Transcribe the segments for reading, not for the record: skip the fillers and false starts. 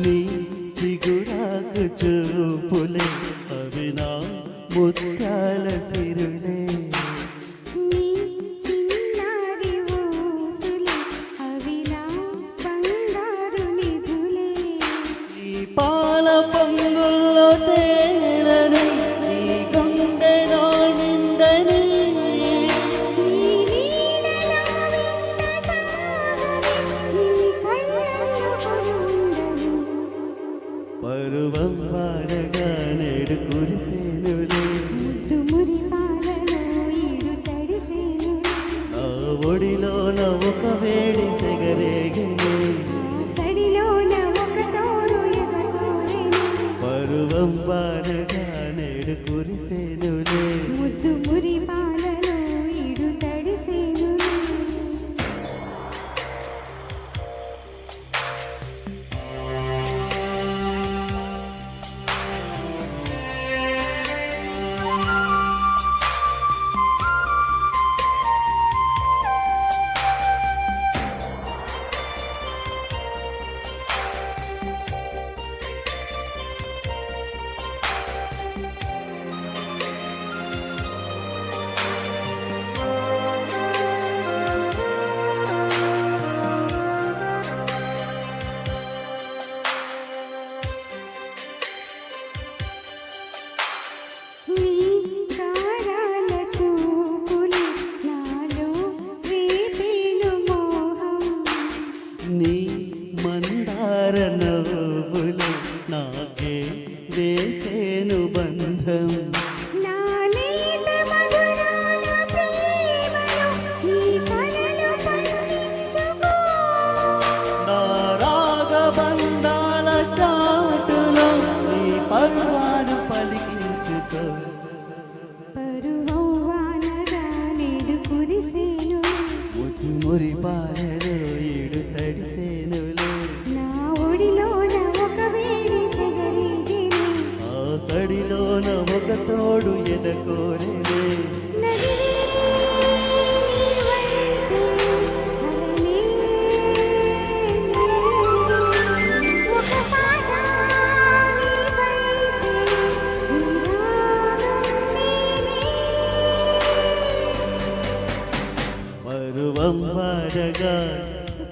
నీ చిగురాకు చూపులే అవి నా ముత్యాల సిరులే నీ చిన్నారి ఊసులే అవి నా బంగారు నిధులే ఈ పాల పొంగుల్లో తేలని ఈ గుండెలో నిండని నీ నీడలో వింత సాగని నీ కళ్ళల్లో పొంగని పరువం వాడగా నేడు కురిసేనులే ముద్దు మురిపాలలో ఈడు తడిసేనులే నా ఒడిలోన ఒక వేడి సెగరేగినే సడిలోన ఒక తోడు ఎగకోరెను పరువం వాడగా నేడు కురిసేనులే ముద్దు మురిపాలలో ఈడు తడిసేనులే నీ కారాల చూపులే నాలో రేపేను మోహం నీ మందార నవ్వులు నాకే వేసేను బంధం నా నీత మధురాల ప్రేమలో నీ కలలు పండించుకో నా రాగబంధాల చాటులో నీ పర్వాలు పలికించుకో పరువానగా నేడు కురిసేను మురి పాలలో ఈడు తడిసేనులే నా ఒడిలోన ఒక వేడి సెగరేగిని ఆ సడిలోన ఒక తోడు ఎదకోరేనే నదివే నీవైతే అలనే ఒక పాట నీవైతే ఈ రాగం నేనే పరువం వాడగా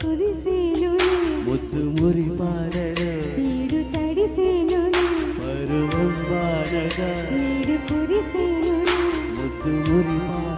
కురిసేనులే ముద్దు మురి పాలలో ఈడు తడిసేనులే పరువం వాడగా నీడు కురిసేనులే ముద్దు మురి పాలలో